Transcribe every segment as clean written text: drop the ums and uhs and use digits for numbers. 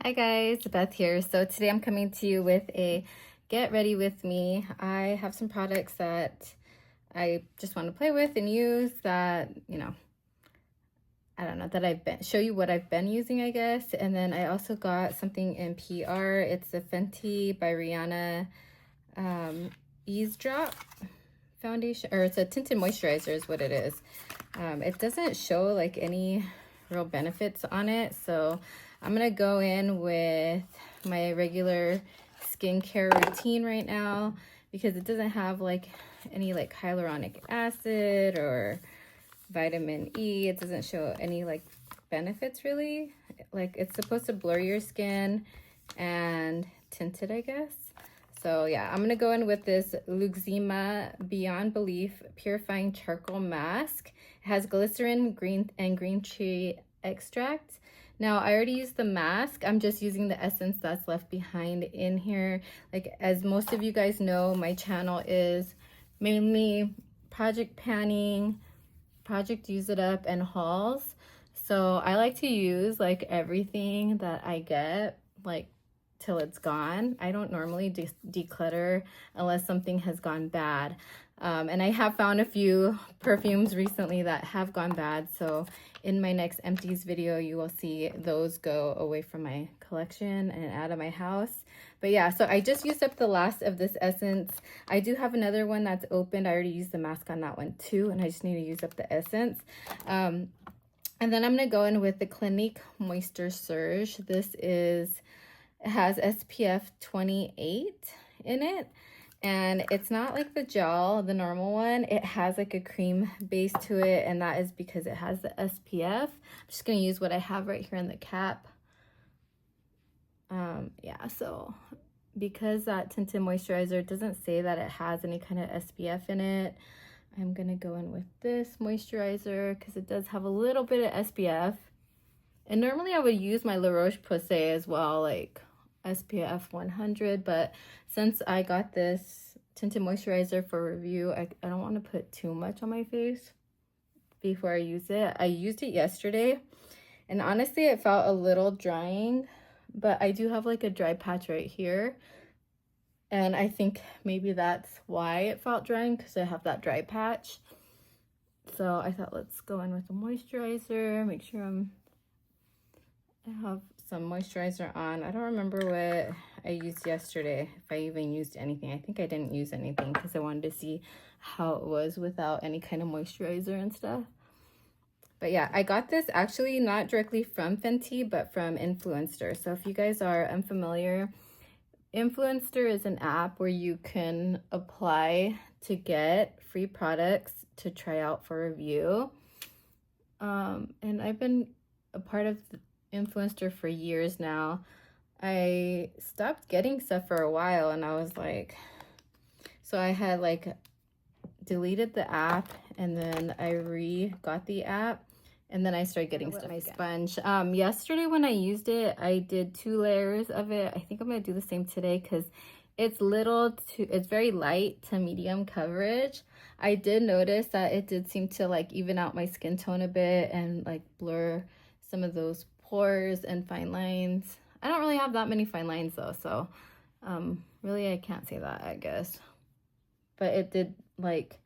Hi guys, Beth here. So today I'm coming to you with a get ready with me. I have some products that I just want to play with and use that, I don't know, that show you what I've been using, I guess. And then I also got something in PR. It's the FENTY by Rihanna Eavesdrop foundation, or it's a tinted moisturizer is what it is. It doesn't show like any real benefits on it, so I'm gonna go in with my regular skincare routine right now because it doesn't have like any like hyaluronic acid or vitamin E. It doesn't show any like benefits really. Like it's supposed to blur your skin and tint it, I guess. So yeah, I'm gonna go in with this Luxema Beyond Belief Purifying Charcoal Mask. It has glycerin, green tea extract. Now I already used the mask. I'm just using the essence that's left behind in here. Like as most of you guys know, my channel is mainly project panning, project use it up, and hauls. So I like to use like everything that I get like till it's gone. I don't normally declutter unless something has gone bad. And I have found a few perfumes recently that have gone bad. So in my next empties video, you will see those go away from my collection and out of my house. But yeah, so I just used up the last of this essence. I do have another one that's opened. I already used the mask on that one too, and I just need to use up the essence. And then I'm gonna go in with the Clinique Moisture Surge. It has SPF 28 in it. And it's not like the gel, the normal one. It has like a cream base to it, and that is because it has the SPF. I'm just gonna use what I have right here in the cap. Yeah, so because that tinted moisturizer doesn't say that it has any kind of SPF in it, I'm gonna go in with this moisturizer because it does have a little bit of SPF. And normally I would use my La Roche-Posay as well, like SPF 100, but since I got this tinted moisturizer for review, I don't want to put too much on my face before I use it. I used it yesterday, and honestly it felt a little drying, but I do have like a dry patch right here, and I think maybe that's why it felt drying, because I have that dry patch. So I thought, let's go in with the moisturizer, make sure I have some moisturizer on. I don't remember what I used yesterday, if I even used anything. I think I didn't use anything because I wanted to see how it was without any kind of moisturizer and stuff. But yeah, I got this actually not directly from Fenty, but from Influencer. So if you guys are unfamiliar, Influencer is an app where you can apply to get free products to try out for review. And I've been a part of Influencer for years now. I stopped getting stuff for a while, and I was like, so I had like deleted the app, and then I got the app, and then I started getting stuff my sponge. Yesterday when I used it, I did 2 layers of it. I think I'm gonna do the same today because it's it's very light to medium coverage. I did notice that it did seem to like even out my skin tone a bit and like blur some of those pores and fine lines. I don't really have that many fine lines though, so really I can't say that, I guess. But it did like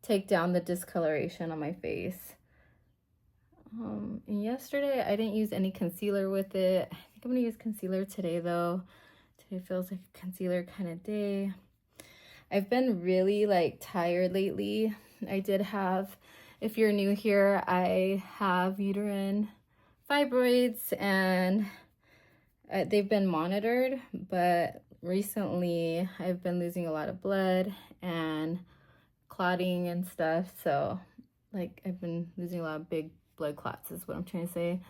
take down the discoloration on my face. And yesterday I didn't use any concealer with it. I think I'm gonna use concealer today though. Today feels like a concealer kind of day. I've been really like tired lately. I did have, if you're new here, I have uterine fibroids, and they've been monitored, but recently I've been losing a lot of blood and clotting and stuff. So like I've been losing a lot of big blood clots is what I'm trying to say.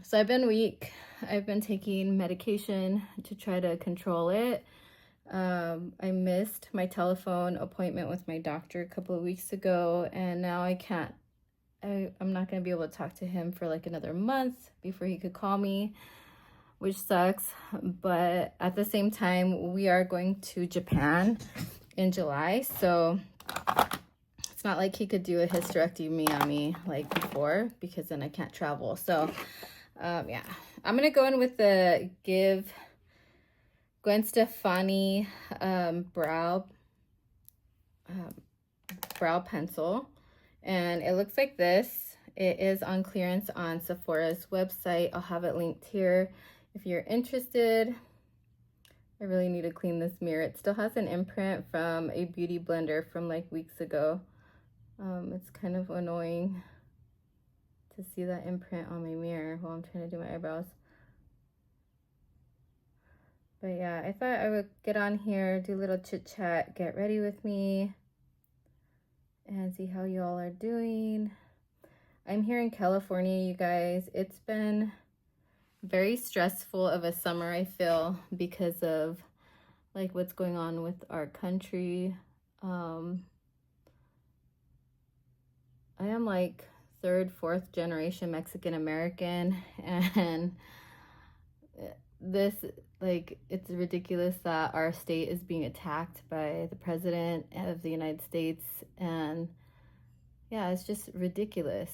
So I've been weak. I've been taking medication to try to control it. I missed my telephone appointment with my doctor a couple of weeks ago, and now I'm not going to be able to talk to him for like another month before he could call me, which sucks. But at the same time, we are going to Japan in July, so it's not like he could do a hysterectomy on me like before, because then I can't travel. So yeah, I'm going to go in with the Gwen Stefani brow pencil. And it looks like this. It is on clearance on Sephora's website. I'll have it linked here if you're interested. I really need to clean this mirror. It still has an imprint from a beauty blender from like weeks ago. It's kind of annoying to see that imprint on my mirror while I'm trying to do my eyebrows. But yeah, I thought I would get on here, do a little chit chat, get ready with me, and see how y'all are doing. I'm here in California, you guys. It's been very stressful of a summer, I feel, because of like what's going on with our country. I am like third, fourth generation Mexican American, and this, like, it's ridiculous that our state is being attacked by the president of the United States, and yeah, it's just ridiculous.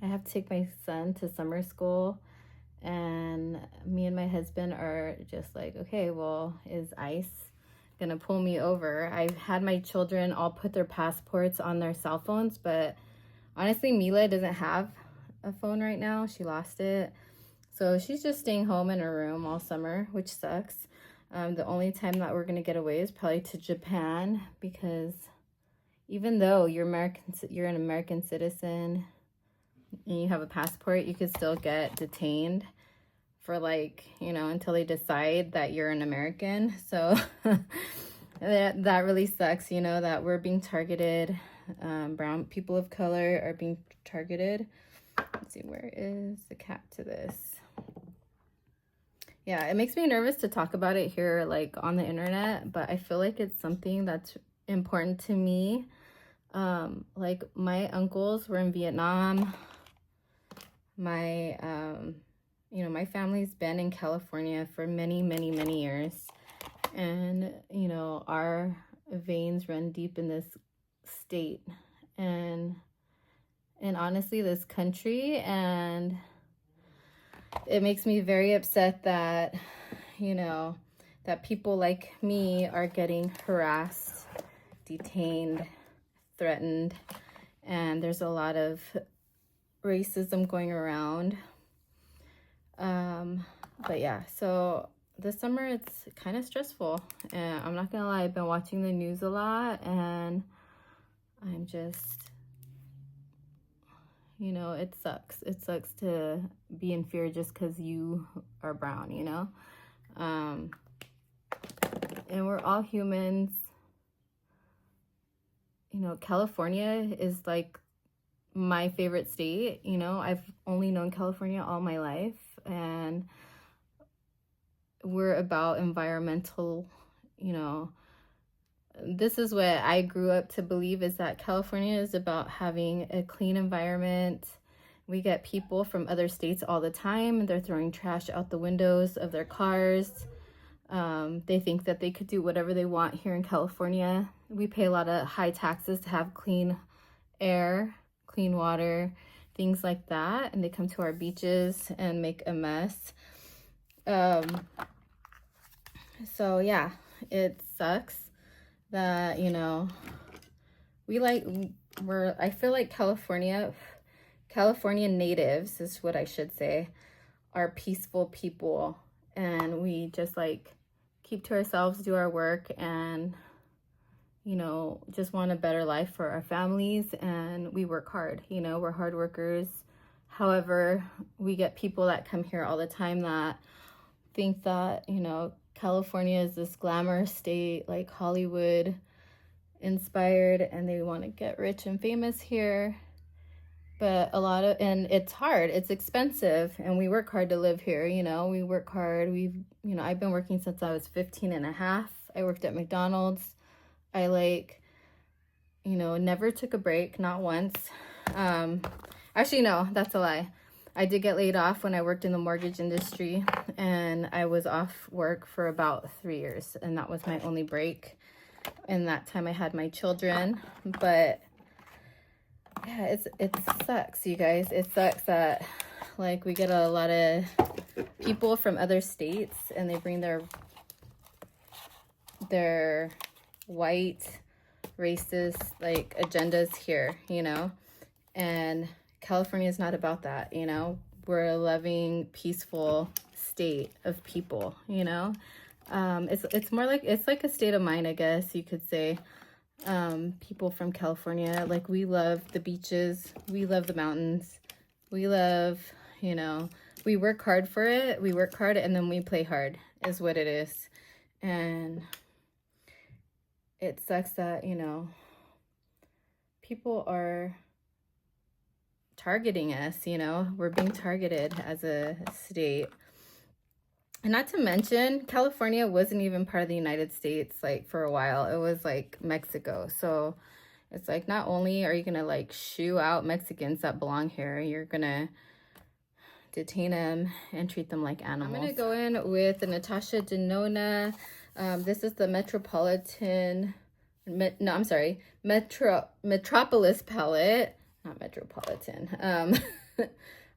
I have to take my son to summer school, and me and my husband are just like, okay, well, is ICE gonna pull me over? I've had my children all put their passports on their cell phones, but honestly, Mila doesn't have a phone right now. She lost it. So she's just staying home in her room all summer, which sucks. The only time that we're gonna get away is probably to Japan, because even though you're an American citizen and you have a passport, you could still get detained for like, you know, until they decide that you're an American. So that really sucks, you know, that we're being targeted. Brown people of color are being targeted. Let's see, where is the cap to this? Yeah, it makes me nervous to talk about it here, like on the internet, but I feel like it's something that's important to me. Like my uncles were in Vietnam. My you know, my family's been in California for many, many, many years, and you know, our veins run deep in this state and honestly this country, and it makes me very upset that, you know, that people like me are getting harassed, detained, threatened, and there's a lot of racism going around. But yeah, so this summer it's kind of stressful, and I'm not gonna lie, I've been watching the news a lot, and I'm just, you know, it sucks. It sucks to be in fear just because you are brown, you know? And we're all humans. You know, California is like my favorite state. You know, I've only known California all my life, and we're about environmental, you know, this is what I grew up to believe, is that California is about having a clean environment. We get people from other states all the time, and they're throwing trash out the windows of their cars. They think that they could do whatever they want here in California. We pay a lot of high taxes to have clean air, clean water, things like that, and they come to our beaches and make a mess. So yeah, it sucks that, you know, I feel like California natives is what I should say, are peaceful people, and we just like keep to ourselves, do our work, and, you know, just want a better life for our families, and we work hard, you know, we're hard workers. However, we get people that come here all the time that think that, you know, California is this glamorous state, like Hollywood inspired, and they want to get rich and famous here. But and it's hard, it's expensive, and we work hard to live here, you know, we work hard. You know, I've been working since I was 15 and a half. I worked at McDonald's. I like, you know, never took a break, not once. Actually, no, that's a lie. I did get laid off when I worked in the mortgage industry, and I was off work for about 3 years, and that was my only break. And that time I had my children. But yeah, it sucks, you guys. It sucks that like we get a lot of people from other states and they bring their white racist like agendas here, you know, and California is not about that, you know. We're a loving, peaceful state of people, you know. It's more like, it's like a state of mind, I guess you could say. People from California, like, we love the beaches, we love the mountains, we love, you know, we work hard for it, we work hard and then we play hard is what it is. And it sucks that, you know, people are targeting us, you know, we're being targeted as a state. And not to mention, California wasn't even part of the United States, like, for a while. It was, like, Mexico. So it's, like, not only are you going to, like, shoo out Mexicans that belong here, you're going to detain them and treat them like animals. I'm going to go in with the Natasha Denona. This is the Metropolis palette. Not Metropolitan.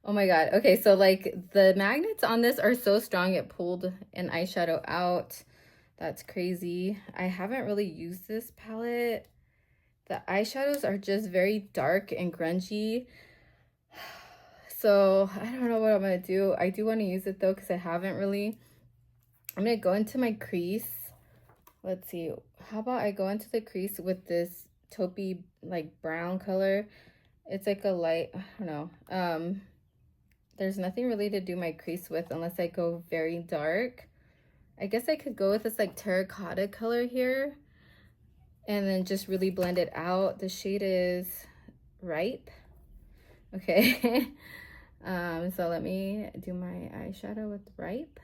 Oh my god. Okay, so like the magnets on this are so strong it pulled an eyeshadow out. That's crazy. I haven't really used this palette. The eyeshadows are just very dark and grungy. So I don't know what I'm gonna do. I do want to use it though because I haven't really. I'm gonna go into my crease. Let's see. How about I go into the crease with this taupey like brown color. It's like a light, I don't know. There's nothing really to do my crease with unless I go very dark. I guess I could go with this like terracotta color here and then just really blend it out. The shade is Ripe. Okay. So let me do my eyeshadow with Ripe.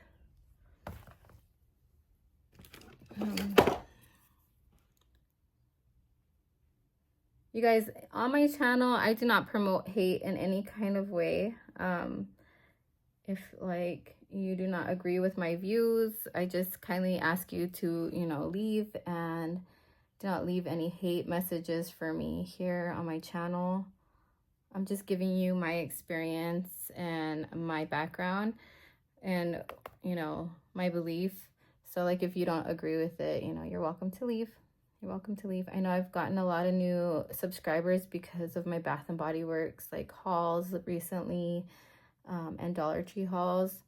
You guys, on my channel, I do not promote hate in any kind of way. If like you do not agree with my views, I just kindly ask you to, you know, leave, and do not leave any hate messages for me here on my channel. I'm just giving you my experience and my background and, you know, my belief. So like if you don't agree with it, you know, you're welcome to leave. You're welcome to leave. I know I've gotten a lot of new subscribers because of my Bath and Body Works like hauls recently, and Dollar Tree hauls.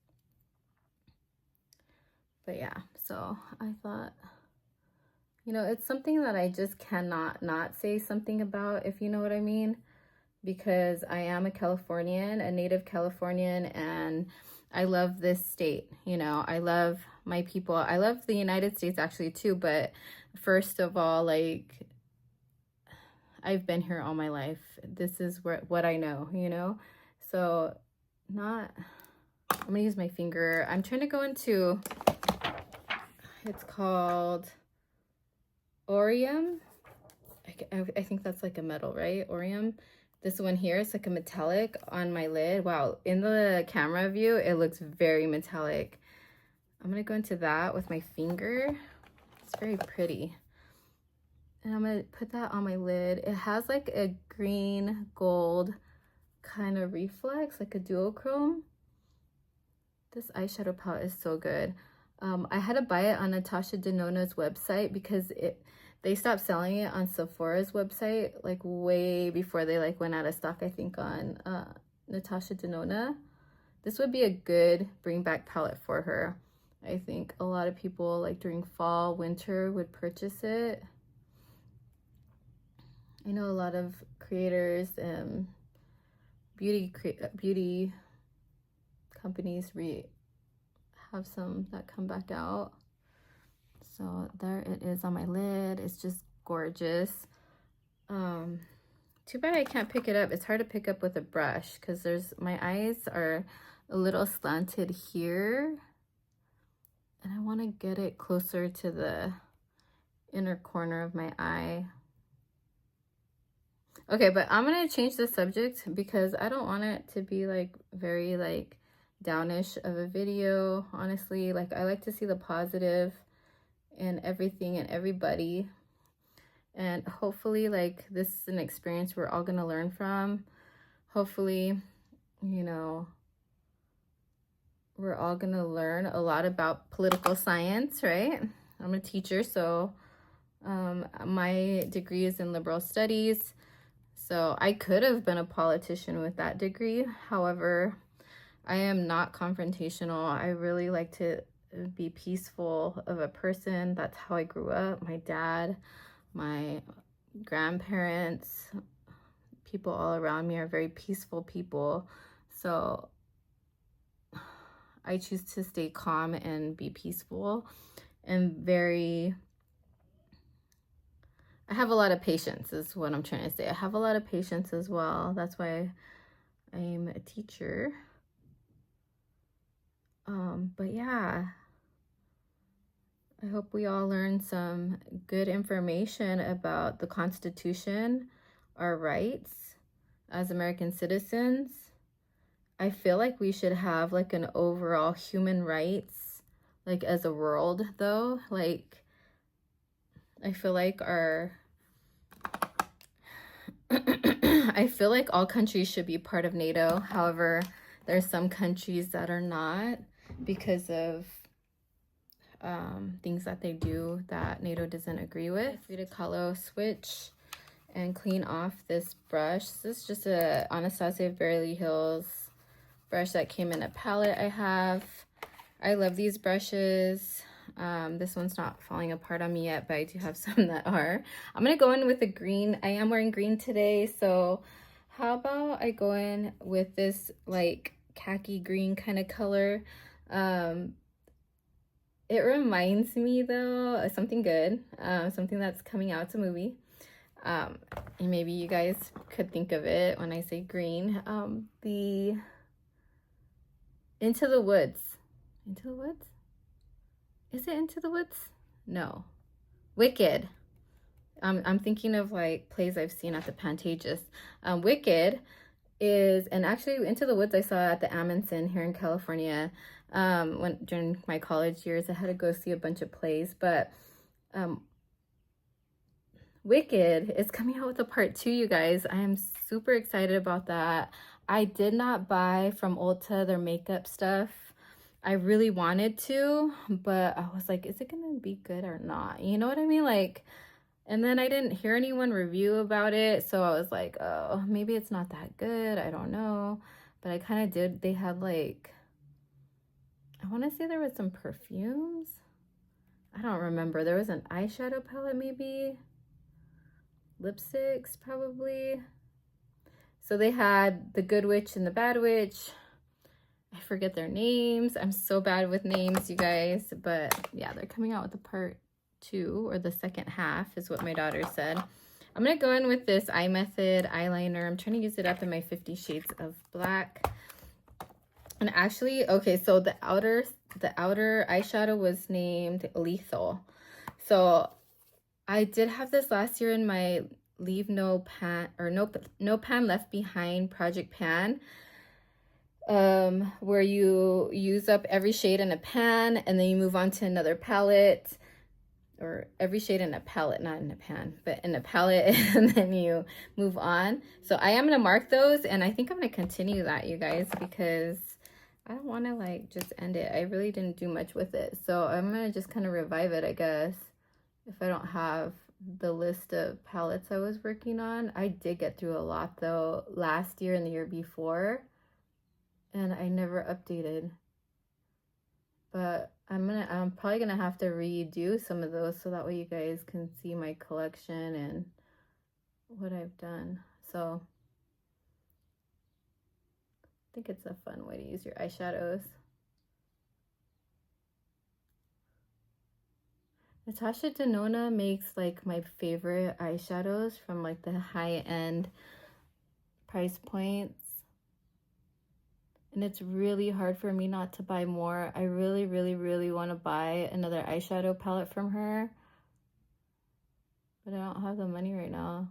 But yeah, so I thought, you know, it's something that I just cannot not say something about, if you know what I mean, because I am a Californian, a native Californian, and I love this state. You know, I love my people. I love the United States actually too, but first of all, like, I've been here all my life. This is what I know, you know? So I'm gonna use my finger. I'm trying to go into, it's called Orium. I think that's like a metal, right? Orium. This one here is like a metallic on my lid. Wow, in the camera view, it looks very metallic. I'm gonna go into that with my finger. It's very pretty. And I'm gonna put that on my lid. It has like a green gold kind of reflex, like a duochrome. This eyeshadow palette is so good. I had to buy it on Natasha Denona's website because they stopped selling it on Sephora's website like way before they like went out of stock, I think, on Natasha Denona. This would be a good bring back palette for her. I think a lot of people like during fall, winter would purchase it. I know a lot of creators and beauty companies have some that come back out. So there it is on my lid. It's just gorgeous. Too bad I can't pick it up. It's hard to pick up with a brush because my eyes are a little slanted here, and I want to get it closer to the inner corner of my eye. Okay, but I'm gonna change the subject because I don't want it to be like very like downish of a video. Honestly, like, I like to see the positive in everything and everybody, and hopefully like this is an experience we're all gonna learn from. Hopefully, you know, we're all gonna learn a lot about political science, right? I'm a teacher, so my degree is in liberal studies. So I could have been a politician with that degree. However, I am not confrontational. I really like to be peaceful of a person. That's how I grew up. My dad, my grandparents, people all around me are very peaceful people. So I choose to stay calm and be peaceful and I have a lot of patience is what I'm trying to say. I have a lot of patience as well. That's why I'm a teacher. But yeah, I hope we all learn some good information about the Constitution, our rights as American citizens. I feel like we should have like an overall human rights, like as a world though. Like, I feel like I feel like all countries should be part of NATO. However, there's some countries that are not because of things that they do that NATO doesn't agree with. Frida Kahlo switch and clean off this brush. This is just a Anastasia Beverly Hills brush that came in a palette I have. I love these brushes. This one's not falling apart on me yet, but I do have some that are. I'm gonna go in with the green. I am wearing green today, so how about I go in with this like khaki green kind of color. It reminds me though of something good, something that's coming out. It's a movie. And maybe you guys could think of it when I say green. The Into the Woods. Into the Woods? Is it Into the Woods? No. Wicked. I'm thinking of like plays I've seen at the Pantages. Wicked is, and actually Into the Woods I saw at the Amundsen here in California. During my college years, I had to go see a bunch of plays, but Wicked is coming out with a part 2, you guys. I am super excited about that. I did not buy from Ulta their makeup stuff. I really wanted to, but I was like, is it gonna be good or not? You know what I mean? Like, and then I didn't hear anyone review about it, so I was like, oh, maybe it's not that good. I don't know. But I kind of did. They had like, I want to say there was some perfumes. I don't remember. There was an eyeshadow palette maybe. Lipsticks probably. So they had the Good Witch and the Bad Witch. I forget their names. I'm so bad with names, you guys. But yeah, they're coming out with a part 2, or the second half is what my daughter said. I'm going to go in with this Eye Method eyeliner. I'm trying to use it up in my 50 Shades of Black. And actually, okay, so the outer eyeshadow was named Lethal. So I did have this last year in my Leave No Pan, or No Pan Left Behind project pan, where you use up every shade in a pan and then you move on to another palette, or every shade in a palette, not in a pan, but in a palette, and then you move on. So I am going to mark those, and I think I'm going to continue that, you guys, because I don't want to like just end it. I really didn't do much with it, so I'm going to just kind of revive it, I guess, if I don't have the list of palettes I was working on. I did get through a lot though last year and the year before, and I never updated. But I'm probably gonna have to redo some of those so that way you guys can see my collection and what I've done. So I think it's a fun way to use your eyeshadows. Natasha Denona makes like my favorite eyeshadows from like the high-end price points. And it's really hard for me not to buy more. I really, really, really want to buy another eyeshadow palette from her, but I don't have the money right now.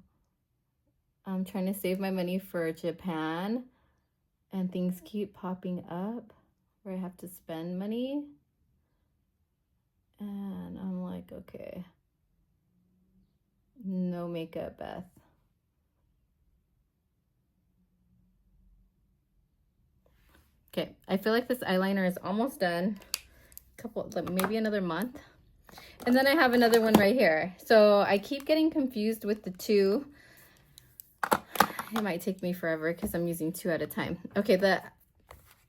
I'm trying to save my money for Japan, and things keep popping up where I have to spend money. And I'm like, okay, no makeup, Beth. Okay, I feel like this eyeliner is almost done. Like maybe another month. And then I have another one right here. So I keep getting confused with the two. It might take me forever because I'm using two at a time. Okay, the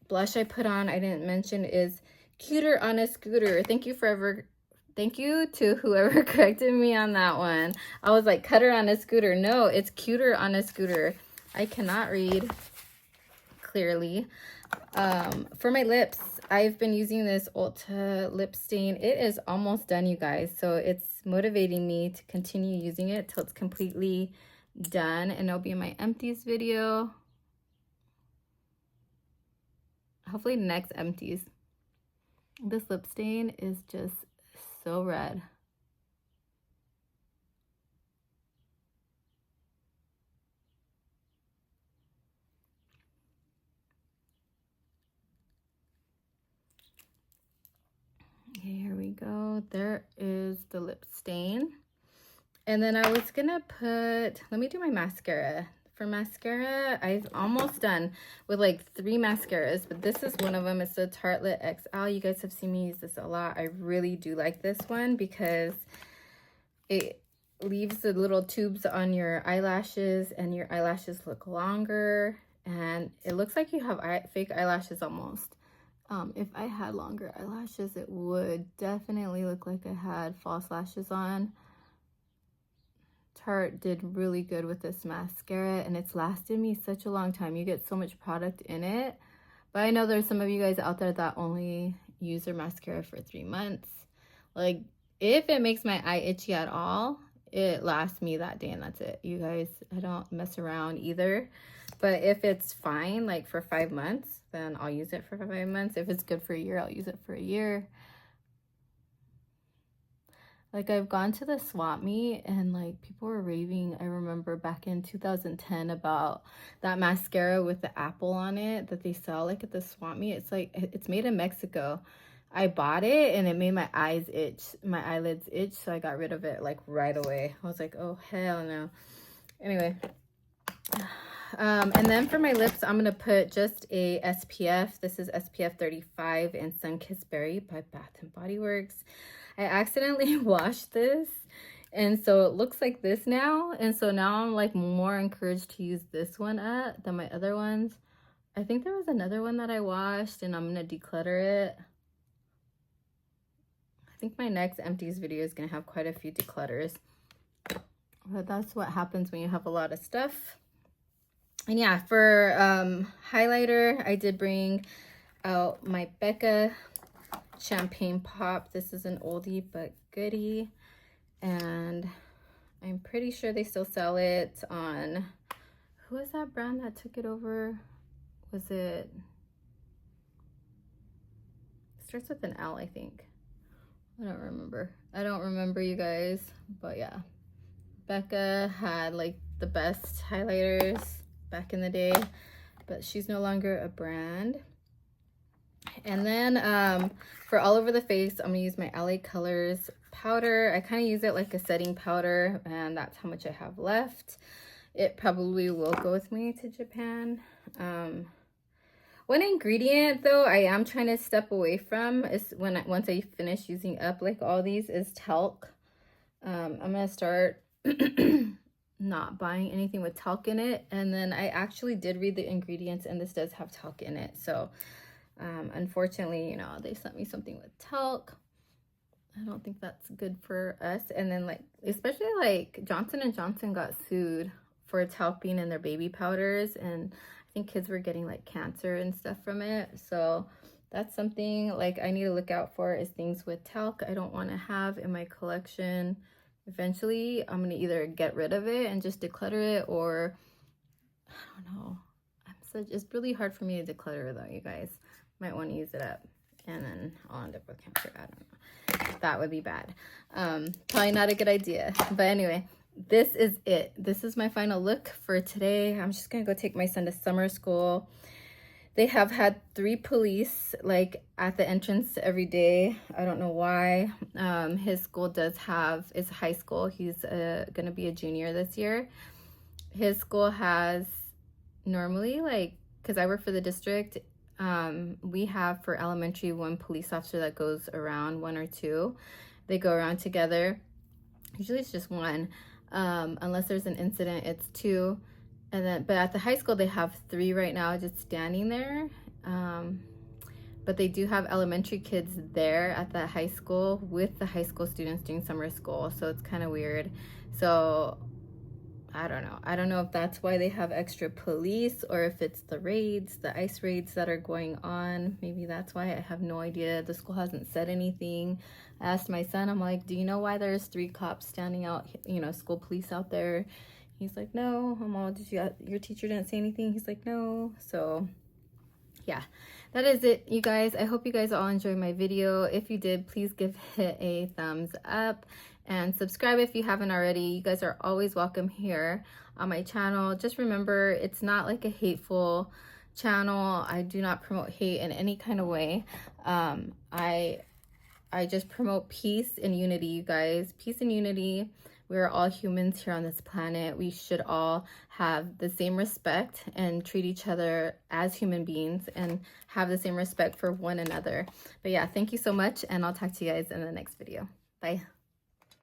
blush I put on, I didn't mention, is Cuter on a Scooter. Thank you to whoever corrected me on that one. I was like, Cutter on a Scooter. No, it's Cuter on a Scooter. I cannot read clearly. For my lips, I've been using this Ulta lip stain. It is almost done, you guys. So it's motivating me to continue using it till it's completely done. And it'll be in my empties video. Hopefully next empties. This lip stain is just so red. Okay, here we go. There is the lip stain. And then I was gonna put, let me do my mascara. For mascara, I've almost done with like 3 mascaras, but this is one of them. It's the Tartelette XL. You guys have seen me use this a lot. I really do like this one because it leaves the little tubes on your eyelashes and your eyelashes look longer, and it looks like you have fake eyelashes almost. If I had longer eyelashes, it would definitely look like I had false lashes on. Tarte did really good with this mascara, and it's lasted me such a long time. You get so much product in it, but I know there's some of you guys out there that only use their mascara for 3 months. Like, if it makes my eye itchy at all, it lasts me that day and that's it, you guys. I don't mess around either. But if it's fine, like for 5 months, then I'll use it for 5 months. If it's good for a year, I'll use it for a year. Like, I've gone to the swap meet and like people were raving, I remember back in 2010, about that mascara with the apple on it that they sell like at the swap meet. It's like, it's made in Mexico. I bought it and it made my eyes itch, my eyelids itch, so I got rid of it like right away. I was like, oh hell no. Anyway, and then for my lips, I'm gonna put just a SPF. This is SPF 35 in Sunkissed Berry by Bath and Body Works. I accidentally washed this, and so it looks like this now. And so now I'm like more encouraged to use this one than my other ones. I think there was another one that I washed, and I'm gonna declutter it. I think my next empties video is gonna have quite a few declutters. But that's what happens when you have a lot of stuff. And yeah, for highlighter, I did bring out my Becca Champagne Pop. This is an oldie but goodie, and I'm pretty sure they still sell it on, who is that brand that took it over? Was it starts with an L, I think. I don't remember, you guys. But yeah, Becca had like the best highlighters back in the day, but she's no longer a brand. And then for all over the face, I'm gonna use my LA Colors powder. I kind of use it like a setting powder, and that's how much I have left. It probably will go with me to Japan. One ingredient though I am trying to step away from is once I finish using up like all these, is talc. I'm gonna start not buying anything with talc in it. And then I actually did read the ingredients, and this does have talc in it. So unfortunately, you know, they sent me something with talc. I don't think that's good for us. And then like, especially like Johnson & Johnson got sued for talc being in their baby powders, and I think kids were getting like cancer and stuff from it. So that's something like I need to look out for, is things with talc I don't want to have in my collection. Eventually I'm gonna either get rid of it and just declutter it, or I don't know. It's really hard for me to declutter though, you guys. Might want to use it up and then I'll end up with cancer. I don't know. That would be bad. Probably not a good idea. But anyway, this is it. This is my final look for today. I'm just gonna go take my son to summer school. They have had 3 police like at the entrance every day. I don't know why. His school does have, it's high school. He's gonna be a junior this year. His school has normally, like, because I work for the district, We have for elementary 1 police officer that goes around, 1 or 2. They go around together. Usually it's just 1. Unless there's an incident, it's 2. And then, but at the high school, they have 3 right now just standing there. But they do have elementary kids there at the high school with the high school students doing summer school. So it's kind of weird. So I don't know. I don't know if that's why they have extra police or if it's the raids, the ICE raids that are going on. Maybe that's why. I have no idea. The school hasn't said anything. I asked my son, I'm like, do you know why there's 3 cops standing out, you know, school police out there? He's like, no. I'm all, did your teacher didn't say anything? He's like, no. So yeah, that is it, you guys. I hope you guys all enjoyed my video. If you did, please give it a thumbs up and subscribe if you haven't already. You guys are always welcome here on my channel. Just remember, it's not like a hateful channel. I do not promote hate in any kind of way. I just promote peace and unity, you guys. Peace and unity. We're all humans here on this planet. We should all have the same respect and treat each other as human beings and have the same respect for one another. But yeah, thank you so much, and I'll talk to you guys in the next video. Bye.